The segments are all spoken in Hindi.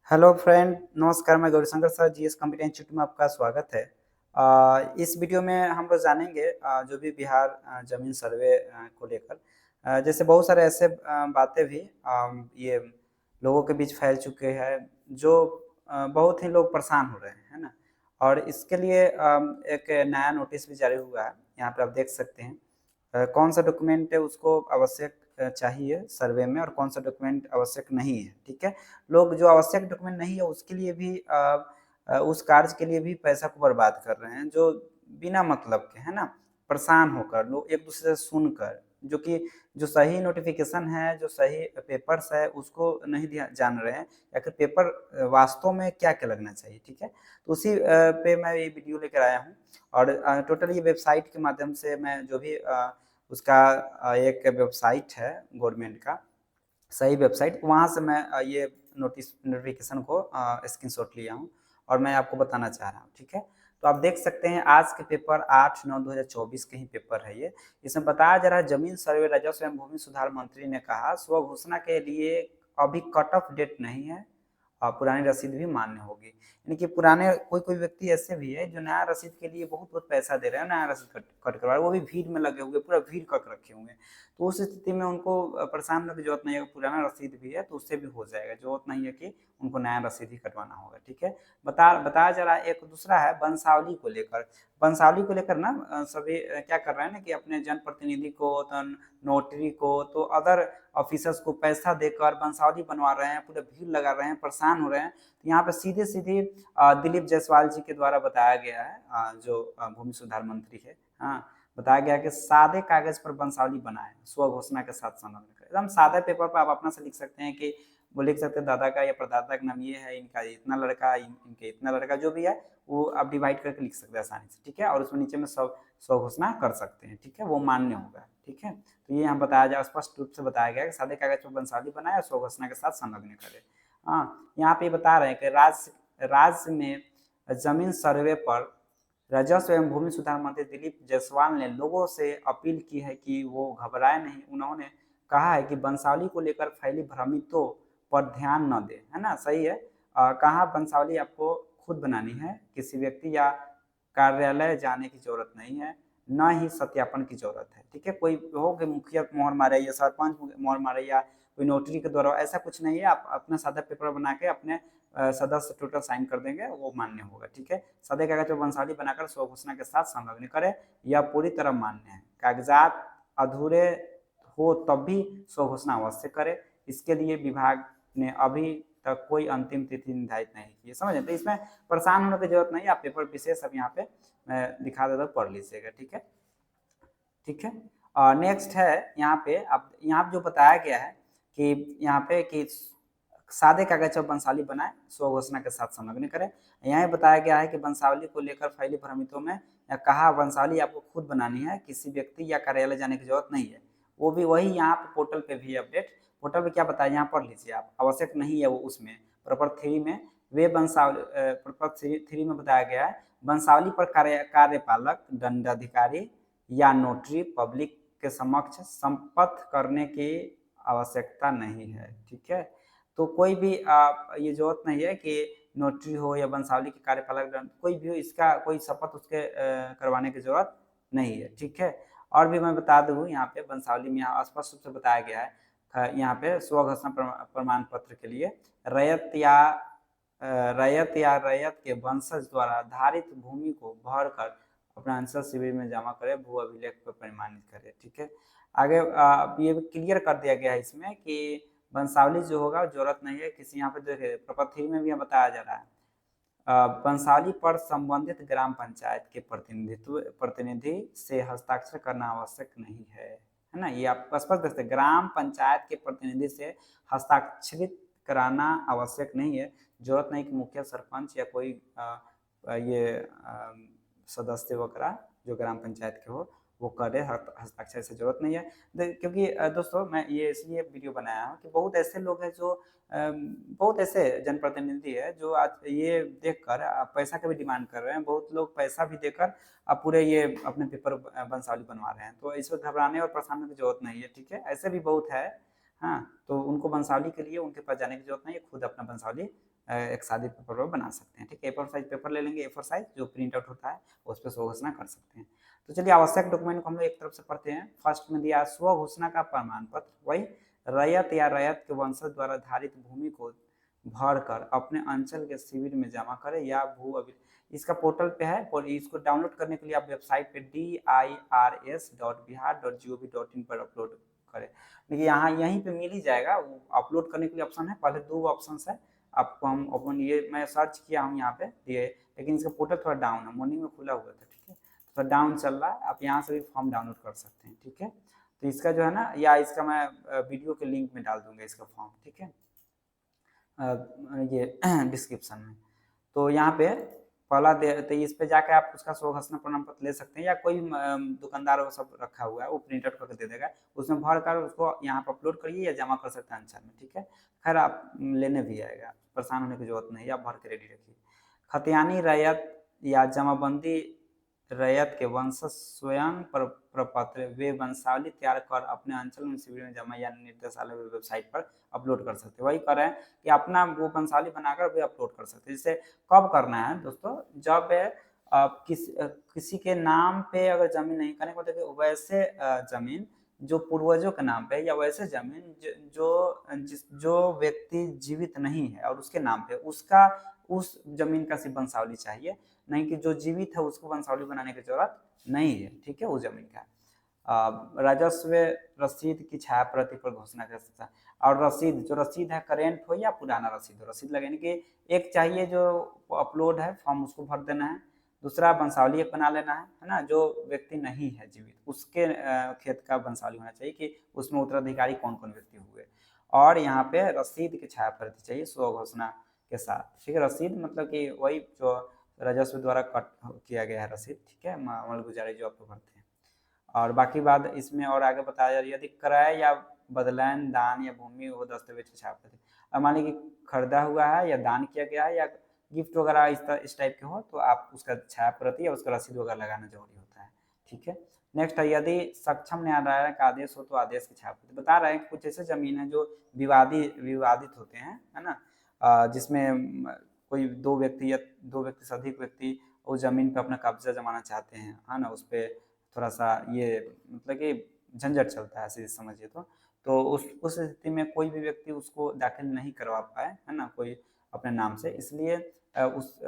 हेलो फ्रेंड, नमस्कार। मैं Gaurishankar sir GS computer institute में आपका स्वागत है। इस वीडियो में हम लोग जानेंगे जो भी बिहार जमीन सर्वे को लेकर जैसे बहुत सारे ऐसे बातें भी ये लोगों के बीच फैल चुके हैं जो बहुत ही लोग परेशान हो रहे हैं, है ना। और इसके लिए एक नया नोटिस भी जारी हुआ है। यहाँ पे आप देख सकते हैं कौन सा डॉक्यूमेंट है उसको आवश्यक चाहिए सर्वे में और कौन सा डॉक्यूमेंट आवश्यक नहीं है। ठीक है, लोग जो आवश्यक डॉक्यूमेंट नहीं है उसके लिए भी उस कार्य के लिए भी पैसा को बर्बाद कर रहे हैं, जो बिना मतलब के, है ना, परेशान होकर लोग एक दूसरे से सुनकर, जो कि जो सही नोटिफिकेशन है, जो सही पेपर्स है, उसको नहीं जान रहे हैं या फिर पेपर वास्तव में क्या क्या लगना चाहिए। ठीक है, तो उसी पे मैं ये वीडियो लेकर आया हूँ। और टोटल ये वेबसाइट के माध्यम से मैं जो भी उसका एक वेबसाइट है गवर्नमेंट का, सही वेबसाइट, वहाँ से मैं ये नोटिफिकेशन को स्क्रीनशॉट लिया हूँ और मैं आपको बताना चाह रहा हूँ। ठीक है, तो आप देख सकते हैं आज के पेपर 8/9/2024 के ही पेपर है ये। इसमें बताया जा रहा है जमीन सर्वे राजस्व एवं भूमि सुधार मंत्री ने कहा स्व घोषणा के लिए अभी कट ऑफ डेट नहीं है, पुरानी रसीद भी मान्य होगी। यानी कि पुराने कोई कोई व्यक्ति ऐसे भी है जो नया रसीद के लिए बहुत बहुत पैसा दे रहे हैं, नया रसीद कट करवा रहे हैं, वो भी भीड़ में लगे हुए, पूरा भीड़ कट रखे हुए हैं। तो उस स्थिति में उनको परेशान होने की जरूरत नहीं है, पुराना रसीद भी है तो उससे भी हो जाएगा, जरूरत नहीं है कि उनको नया रसीद ही कटवाना होगा। ठीक है, बताया जा रहा है। एक दूसरा है वंशावली को लेकर। वंशावली को लेकर ना सभी क्या कर रहे हैं ना कि अपने जनप्रतिनिधि को तो नोटरी को तो अदर ऑफिसर्स को पैसा देकर वंशावली बनवा रहे हैं, पूरे भीड़ लगा रहे हैं, परेशान हो रहे हैं। तो यहाँ पे सीधे सीधे दिलीप जायसवाल जी के द्वारा बताया गया है, जो भूमि सुधार मंत्री है, हाँ, बताया गया कि सादे कागज पर वंशावली बनाए स्व घोषणा के साथ संलग्न करें। एकदम सादे पेपर पर आप अपना से लिख सकते हैं कि वो लिख सकते हैं दादा का या परदादा का नाम ये है, इनका इतना लड़का, इनके इतना लड़का, जो भी है वो आप डिवाइड करके लिख सकते हैं आसानी से। ठीक है, और उसमें नीचे में स्व घोषणा कर सकते हैं। ठीक है, वो मान्य होगा। ठीक है, तो ये यहाँ बताया जाए, स्पष्ट रूप से बताया गया कि सादे कागज पर वंशावली बनाए और स्व घोषणा के साथ संलग्न करे। हाँ, यहाँ पे बता रहे हैं कि राज्य में जमीन सर्वे पर राजस्व एवं भूमि सुधार मंत्री दिलीप जायसवाल ने लोगों से अपील की है कि वो घबराए नहीं। उन्होंने कहा है कि वंशावली को लेकर फैली भ्रमितों पर ध्यान न दे, है ना, सही है। कहा वंशावली आपको खुद बनानी है, किसी व्यक्ति या कार्यालय जाने की जरूरत नहीं है, न ही सत्यापन की जरूरत है। ठीक है, कोई हो कि मुखिया मोहर मारे या सरपंच मोहर मारे या कोई नोटरी के द्वारा, ऐसा कुछ नहीं है। आप अपना सादा पेपर बना के अपने सदस्य टोटल साइन कर देंगे, वो मान्य होगा। ठीक है, सादे कागज पर वंशावली बनाकर स्व घोषणा के साथ संलग्न करें, यह पूरी तरह मान्य है। कागजात अधूरे हो तब भी स्व घोषणा अवश्य करें। इसके लिए विभाग ने अभी तक कोई अंतिम तिथि निर्धारित नहीं की है। समझे, तो इसमें परेशान होने की जरूरत नहीं है। आप पेपर विशेष अब यहाँ पे मैं दिखा देता हूँ, पढ़ लीजिएगा। ठीक है, ठीक है। नेक्स्ट है यहाँ पे, अब यहाँ जो बताया गया है कि यहाँ पे कि सादे कागज पर वंशावली बनाए स्व घोषणा के साथ संलग्न करें। यहाँ बताया गया है कि वंशावली को लेकर फैली भ्रमितों में कहा वंशावली आपको खुद बनानी है, किसी व्यक्ति या कार्यालय जाने की जरूरत नहीं है। वो भी वही यहाँ पे पोर्टल पे भी अपडेट, पोर्टल पे क्या बताया यहाँ पढ़ लीजिए आप, आवश्यक नहीं है वो उसमें। प्रपर 3 में वे वंशावली, प्रपर 3 में बताया गया है वंशावली पर कार्यपालक, दंडाधिकारी या नोटरी पब्लिक के समक्ष संपत्त करने की आवश्यकता नहीं है। ठीक है, तो कोई भी ये जरूरत नहीं है कि नोटरी हो या वंशावली के कार्यपालक कोई भी हो, इसका कोई शपथ उसके करवाने की जरूरत नहीं है। ठीक है, और भी मैं बता दूं यहाँ पे वंशावली में यहाँ स्पष्ट रूप से बताया गया है यहाँ पे स्व घोषणा प्रमाण पत्र के लिए रैयत या रैयत के वंशज द्वारा धारित भूमि को भर कर अपना आंसर शिविर में जमा करे, भू अभिलेख पर प्रमाणित करे। ठीक है, आगे ये क्लियर कर दिया गया है इसमें कि वंशावली जो होगा जरूरत नहीं है किसी। यहाँ पे देखिए प्रपत्र 3 में भी बताया जा रहा है वंशावली पर संबंधित ग्राम पंचायत के प्रतिनिधि से हस्ताक्षर करना आवश्यक नहीं है ना। ये आप स्पष्ट देख सकते, ग्राम पंचायत के प्रतिनिधि से हस्ताक्षरित कराना आवश्यक नहीं है। जरूरत नहीं कि मुखिया, सरपंच या कोई ये सदस्य वगैरह जो ग्राम पंचायत के हो वो करे, हस्ताक्षर से जरूरत नहीं है। क्योंकि दोस्तों मैं ये इसलिए वीडियो बनाया हूँ कि बहुत ऐसे लोग हैं जो बहुत ऐसे जनप्रतिनिधि है जो आज ये देखकर पैसा का भी डिमांड कर रहे हैं। बहुत लोग पैसा भी देकर अब पूरे ये अपने पेपर वंशावली बनवा रहे हैं, तो इस वक्त घबराने और परेशान होने की जरूरत नहीं है। ठीक है, ऐसे भी बहुत है। हाँ, तो उनको वंशावली के लिए उनके पास जाने की जरूरत नहीं है, खुद अपना वंशावली एक सादे पेपर पर बना सकते हैं। ठीक है, A4 साइज पेपर ले लेंगे, A4 साइज जो प्रिंट आउट होता है उस पर स्व घोषणा कर सकते हैं। तो चलिए आवश्यक डॉक्यूमेंट को हम लोग एक तरफ से पढ़ते हैं। फर्स्ट में दिया स्व घोषणा का प्रमाण पत्र, वही रैयत या रैयत के वंशज द्वारा धारित भूमि को भर कर अपने अंचल के शिविर में जमा करें या भू अभी इसका पोर्टल पे है और इसको डाउनलोड करने के लिए आप वेबसाइट पे dirs.bihar.gov.in पर अपलोड करें। देखिए यहाँ यहीं पे मिल ही जाएगा, वो अपलोड करने के लिए ऑप्शन है, पहले 2 ऑप्शन है आपको हम ओपन ये मैं सर्च किया हूँ यहाँ पे दिए, लेकिन इसका पोर्टल थोड़ा डाउन है, मॉर्निंग में खुला हुआ था। ठीक है, थोड़ा डाउन चल रहा है, आप यहाँ से भी फॉर्म डाउनलोड कर सकते हैं। ठीक है, तो इसका जो है ना, या इसका मैं वीडियो के लिंक में डाल दूंगा इसका फॉर्म। ठीक है, ये डिस्क्रिप्शन में। तो यहाँ पे पहला तो इस पे जाकर आप उसका स्व घोषणा प्रमाण पत्र ले सकते हैं, या कोई दुकानदार वो सब रखा हुआ है वो प्रिंट आउट करके दे देगा, उसमें भर कर उसको यहाँ पर अपलोड करिए या जमा कर सकते हैं अंचल में। ठीक है, खैर आप लेने भी आएगा, परेशान होने की जरूरत नहीं है, आप भर के रेडी रखिए। खतियानी रैयत या जमाबंदी रैयत के वंशज स्वयं प्रपत्र वे वंशावली तैयार कर अपने अंचल में शिविर में जमा या निर्देशालय वेबसाइट पर अपलोड कर सकते हैं। वही कर रहे हैं कि अपना वो वंशावली बनाकर वे अपलोड कर सकते हैं। जैसे कब करना है दोस्तों, जब किसी के नाम पे अगर जमीन नहीं करने को, देखिए वैसे जमीन जो पूर्वजों के नाम पे, या वैसे जमीन जो व्यक्ति जीवित नहीं है और उसके नाम पे, उसका उस जमीन का सिर्फ वंशावली चाहिए, नहीं कि जो जीवित है उसको वंशावली बनाने की जरूरत नहीं है। ठीक है, उस जमीन का राजस्व रसीद की छाया प्रति पर घोषणा कर सकता है। और रसीद, जो रसीद है करेंट हो या पुराना रसीद हो, रसीद लगाने के एक चाहिए जो अपलोड है फॉर्म उसको भर देना है, दूसरा वंशावली एक बना लेना है ना, जो व्यक्ति नहीं है जीवित उसके खेत का वंशावली होना चाहिए कि उसमें उत्तराधिकारी कौन कौन व्यक्ति हुए, और यहाँ पे रसीद की छाया प्रति चाहिए स्व घोषणा के साथ। ठीक है, रसीद मतलब कि वही जो राजस्व द्वारा कट किया गया है रसीद। ठीक है, अमल गुजारी जो आपको भरते हैं। और बाकी बात इसमें और आगे बताया जा रही है, यदि क्रय या बदलैन दान या भूमि वो दस्तावेज की छाप प्रति, अब मान लीजिए खरीदा हुआ है या दान किया गया है या गिफ्ट वगैरह इस टाइप के हो, तो आप उसका छाया प्रति या उसका रसीद वगैरह लगाना जरूरी होता है। ठीक है, नेक्स्ट है यदि सक्षम न्यायालय का आदेश हो तो आदेश की छाप प्रति। बता रहे हैं कि कुछ ऐसे जमीन है जो विवादित होते हैं, है ना, जिसमें कोई 2 व्यक्ति या 2 व्यक्ति से अधिक व्यक्ति उस जमीन पर अपना कब्जा जमाना चाहते हैं, है ना, उस पर थोड़ा सा ये मतलब कि झंझट चलता है, सीधे समझिए तो उस स्थिति में कोई भी व्यक्ति उसको दाखिल नहीं करवा पाए, है ना, कोई अपने नाम से, इसलिए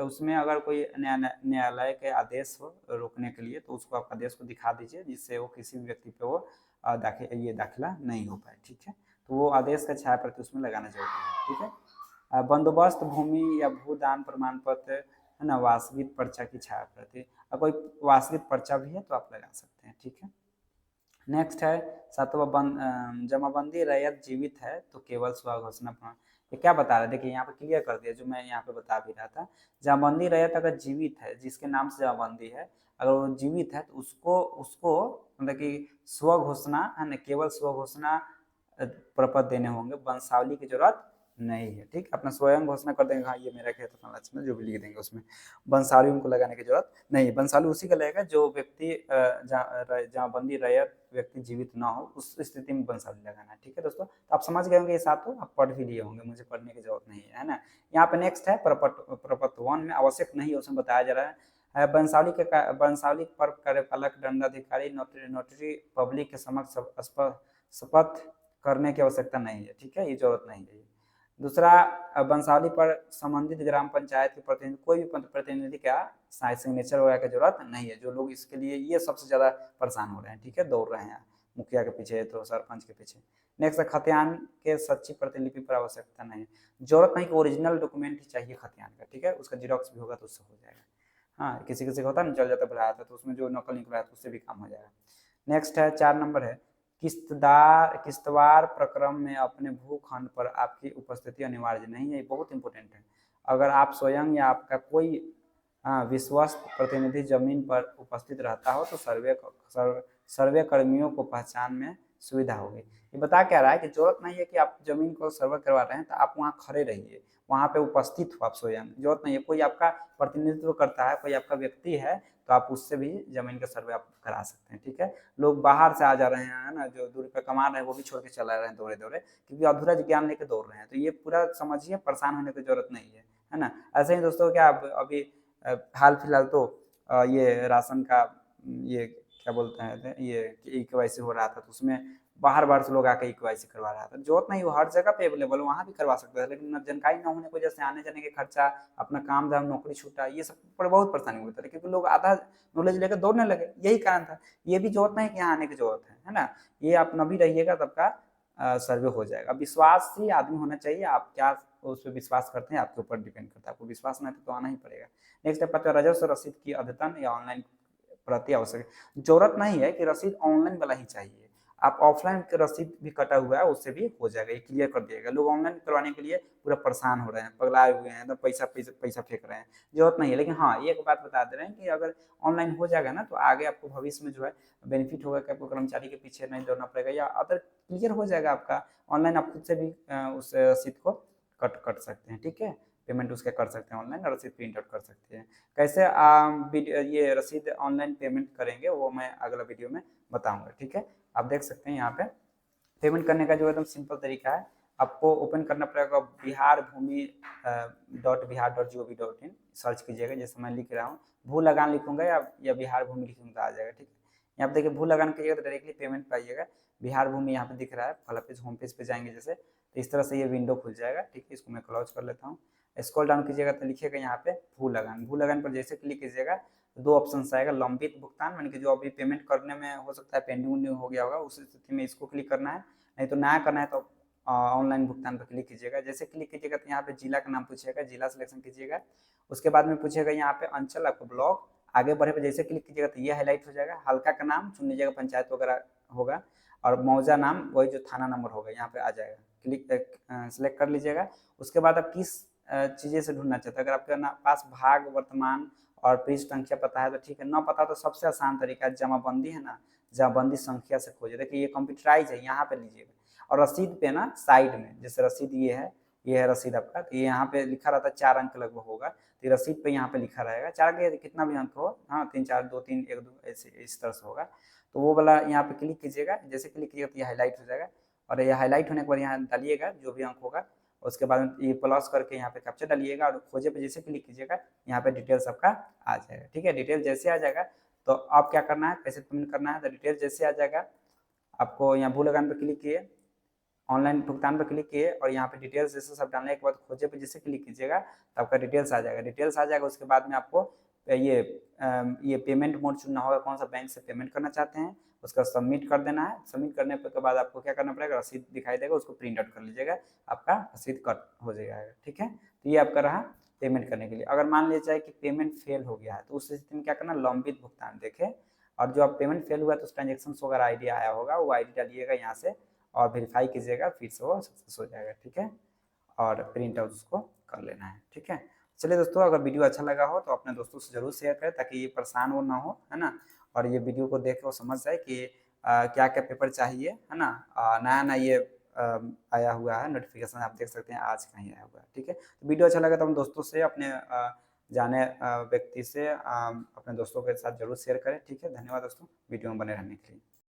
उसमें अगर कोई न्यायालय के आदेश हो रोकने के लिए, तो उसको आप आदेश को दिखा दीजिए, जिससे वो किसी भी व्यक्ति पे वो दाखिला नहीं हो पाए। ठीक है, तो वो आदेश का छाया प्रति उसमें लगाना जरूरी है। ठीक है, बंदोबस्त भूमि या भूदान प्रमाण पत्र, है ना, वास्तविक पर्चा की छाया प्रति, कोई वास्तविक पर्चा भी है तो आप लगा सकते हैं। ठीक है, नेक्स्ट है 7वां जमाबंदी रैयत जीवित है तो केवल स्व घोषणा प्रमाण। ये क्या बता रहे हैं, देखिए यहाँ पे क्लियर कर दिया जो मैं यहाँ पे बता भी रहा था। जमाबंदी रैयत अगर जीवित है, जिसके नाम से जमाबंदी है, अगर वो जीवित है तो उसको उसको मतलब कि स्व घोषणा, है ना, केवल स्व घोषणा प्रपत्र देने होंगे, वंशावली की जरूरत नहीं है। ठीक, अपना स्वयं घोषणा कर देंगे, हाँ ये मेरा खेत है, जो भी लिख देंगे, उसमें वंशावली उनको लगाने की जरूरत नहीं है। वंशावली उसी का लगेगा जो व्यक्ति जमाबंदी रैयत व्यक्ति जीवित ना हो, उस स्थिति में वंशावली लगाना है। ठीक है दोस्तों, तो आप समझ गए होंगे, ये सातों आप पढ़ भी लिए होंगे, मुझे पढ़ने की जरूरत नहीं है ना। यहाँ पे नेक्स्ट है प्रपत्र 1 में आवश्यक नहीं है, उसमें बताया जा रहा है वंशावली पर कार्यपालक दंडाधिकारी नोटरी पब्लिक के समक्ष शपथ करने की आवश्यकता नहीं है। ठीक है, ये जरूरत नहीं है। दूसरा, वंशावली पर संबंधित ग्राम पंचायत के प्रतिनिधि, कोई भी प्रतिनिधि का सिग्नेचर वगैरह की जरूरत नहीं है। जो लोग इसके लिए ये सबसे ज्यादा परेशान हो रहे हैं, ठीक है, दौड़ रहे हैं मुखिया के पीछे तो सरपंच के पीछे। नेक्स्ट, खतियान के सच्ची प्रतिलिपि पर आवश्यकता नहीं, जरूरत नहीं कि ओरिजिनल डॉक्यूमेंट ही चाहिए खतियान का। ठीक है, उसका जीरोक्स भी होगा तो उससे हो जाएगा। हाँ, किसी किसी का होता है ना, जल जाता बढ़ाया था तो उसमें जो नकल निकला था उससे भी काम हो जाएगा। नेक्स्ट है 4 नंबर है किस्तवार प्रक्रम में अपने भूखंड पर आपकी उपस्थिति अनिवार्य नहीं है। बहुत इंपॉर्टेंट है, अगर आप स्वयं या आपका कोई विश्वस्त प्रतिनिधि जमीन पर उपस्थित रहता हो तो सर्वे कर्मियों को पहचान में सुविधा होगी। ये बता क्या रहा है कि जरूरत नहीं है कि आप जमीन को सर्वे करवा रहे हैं तो आप वहाँ खड़े रहिए, वहाँ पे उपस्थित हो आप स्वयं, जरूरत नहीं है। कोई आपका प्रतिनिधित्व करता है, कोई आपका व्यक्ति है तो आप उससे भी ज़मीन का सर्वे आप करा सकते हैं, ठीक है। लोग बाहर से आ जा रहे हैं, है ना, जो 2 रुपए कमा रहे हैं वो भी छोड़ के चला रहे हैं दौड़े-दौड़े, क्योंकि अधूरा ज्ञान लेके दौड़ रहे हैं। तो ये पूरा समझिए, परेशान होने की ज़रूरत नहीं है ना। ऐसे ही दोस्तों क्या अब अभी हाल-फिलहाल तो ये राशन का ये क्या बोलते हैं ये ई-केवाईसी हो रहा था, तो उसमें बाहर-बाहर से लोग आके ई-केवाईसी करवा रहा था। ज़रूरत नहीं, वो हर जगह पे अवेलेबल, वहाँ भी करवा सकते थे, लेकिन जानकारी ना होने की वजह से आने-जाने के खर्चा, अपना काम-धाम, नौकरी छूटा, ये सब पर बहुत परेशानी होती है, क्योंकि लोग आधा नॉलेज लेकर दौड़ने लगे, यही कारण था। ये भी ज़रूरत नहीं कि यहाँ आने की ज़रूरत है ना? ये आप न भी रहिएगा तब का सर्वे हो जाएगा। विश्वासी आदमी होना चाहिए, आप क्या उस पे विश्वास करते हैं, आपके ऊपर डिपेंड करता है। आपको विश्वास नहीं है तो आना ही पड़ेगा। नेक्स्ट है 5वां, राजस्व रसीद की अद्यतन या ऑनलाइन प्रति आवश्यक है। जरूरत नहीं है कि रसीद ऑनलाइन वाला ही चाहिए, आप ऑफलाइन का रसीद भी कटा हुआ है उससे भी हो जाएगा, ये क्लियर कर दिएगा। लोग ऑनलाइन करवाने के लिए पूरा परेशान हो रहे हैं, पगलाए हुए हैं, एकदम पैसा पैसा पैसा फेंक रहे हैं, जरूरत नहीं है। लेकिन हाँ, एक बात बता दे रहे हैं कि अगर ऑनलाइन हो जाएगा ना, तो आगे आपको भविष्य में जो है बेनिफिट होगा कि आपको कर्मचारी के पीछे नहीं दौड़ना पड़ेगा, या अदर क्लियर हो जाएगा आपका। ऑनलाइन आप खुद से भी उस रसीद को कट कर सकते हैं, ठीक है। पेमेंट उसके कर सकते हैं ऑनलाइन, और रसीद प्रिंट आउट कर सकते हैं। कैसे ये रसीद ऑनलाइन पेमेंट करेंगे वो मैं अगला वीडियो में बताऊंगा, ठीक है। आप देख सकते हैं यहाँ पे पेमेंट करने का जो एकदम सिंपल तरीका है। आपको ओपन करना पड़ेगा बिहार भूमि .बिहार.gov.in, सर्च कीजिएगा, जैसे मैं लिख रहा हूँ, भू लगान लिखूंगा या बिहार भूमि लिखूंगा, आ जाएगा, ठीक है। यहाँ पे देखिए भू लगान कीजिएगा तो डायरेक्टली पेमेंट पाइएगा। बिहार भूमि यहाँ पे दिख रहा है, पहला पेज होम पेज पे जाएंगे जैसे, तो इस तरह से ये विंडो खुल जाएगा, ठीक है। इसको मैं क्लोज कर लेता हूँ। स्क्रॉल डाउन कीजिएगा तो लिखिएगा यहाँ पे भू लगान। भू लगान पर जैसे क्लिक कीजिएगा तो 2 ऑप्शन आएगा, लंबित भुगतान, यानी कि जो अभी पेमेंट करने में हो सकता है पेंडिंग वेंडिंग हो गया होगा, उस स्थिति में इसको क्लिक करना है। नहीं तो नया करना है तो ऑनलाइन भुगतान पर क्लिक कीजिएगा। जैसे क्लिक कीजिएगा तो यहाँ पे जिला का नाम पूछेगा, जिला सिलेक्शन कीजिएगा। उसके बाद में पूछेगा यहाँ पे अंचल, आपको ब्लॉक, आगे बढ़े पे जैसे क्लिक कीजिएगा तो ये हाईलाइट हो जाएगा। हल्का का नाम चुन लीजिएगा, पंचायत वगैरह होगा, और मौजा नाम वही जो थाना नंबर होगा यहाँ पे आ जाएगा, क्लिक सेलेक्ट कर लीजिएगा। उसके बाद आप किस चीज़ें से ढूंढना चाहते हैं, अगर आपके पास भाग, वर्तमान और पृष्ठ संख्या पता है तो ठीक है, ना पता तो सबसे आसान तरीका है जमाबंदी, है ना, जमाबंदी संख्या से खोजे। देखिए ये कंप्यूटराइज है, यहाँ पे लीजिएगा, और रसीद पे ना साइड में, जैसे रसीद ये है रसीद आपका, तो ये यहाँ पे लिखा रहता है 4 अंक लगभग होगा, तो ये रसीद पे यहाँ पे लिखा रहेगा 4 के कितना भी अंक हो, हाँ 3 4 2 3 1 2 ऐसे इस तरह से होगा। तो वो वाला यहाँ पे क्लिक कीजिएगा, जैसे क्लिक कीजिएगा तो ये हाईलाइट हो जाएगा, और ये हाईलाइट होने के बाद यहाँ डालिएगा जो भी अंक होगा। उसके बाद ये प्लस करके यहाँ पे कैप्चर डालिएगा, और खोजे पे जैसे क्लिक कीजिएगा यहाँ पे डिटेल्स आपका आ जाएगा, ठीक है। डिटेल जैसे आ जाएगा तो आप क्या करना है, कैसे पेमेंट करना है, तो डिटेल जैसे आ जाएगा आपको यहाँ भू लगान पे क्लिक किए, ऑनलाइन भुगतान पर क्लिक किए, और यहाँ पे डिटेल्स जैसे सब डालने के बाद खोजे पे जैसे क्लिक कीजिएगा तो आपका डिटेल्स आ जाएगा। डिटेल्स आ जाएगा उसके बाद में आपको ये पेमेंट मोड चुनना होगा, कौन सा बैंक से पेमेंट करना चाहते हैं, उसका सबमिट कर देना है। सबमिट करने के बाद आपको क्या करना पड़ेगा, रसीद दिखाई देगा, उसको प्रिंट आउट कर लीजिएगा, आपका रसीद कट हो जाएगा, ठीक है। तो ये आपका रहा पेमेंट करने के लिए। अगर मान लीजिए जाए कि पेमेंट फेल हो गया है तो उस स्थिति में क्या करना, लंबित भुगतान देखें, और जो आप पेमेंट फेल हुआ है तो उस ट्रांजेक्शन वगैरह आईडी आया होगा, वो आईडी डालिएगा यहाँ से और वेरीफाई कीजिएगा, फिर से वो सक्सेस हो जाएगा, ठीक है। और प्रिंट आउट उसको कर लेना है, ठीक है। चलिए दोस्तों, अगर वीडियो अच्छा लगा हो तो अपने दोस्तों से जरूर शेयर करें, ताकि ये परेशान वो ना हो, है ना, और ये वीडियो को देख के वो समझ जाए कि क्या क्या पेपर चाहिए, है ना। नया नया ये आया हुआ है नोटिफिकेशन, आप देख सकते हैं आज का ही आया हुआ है, ठीक है। तो वीडियो अच्छा लगा तो हम दोस्तों से, अपने जाने व्यक्ति से, अपने दोस्तों के साथ जरूर शेयर करें, ठीक है। धन्यवाद दोस्तों वीडियो में बने रहने के लिए।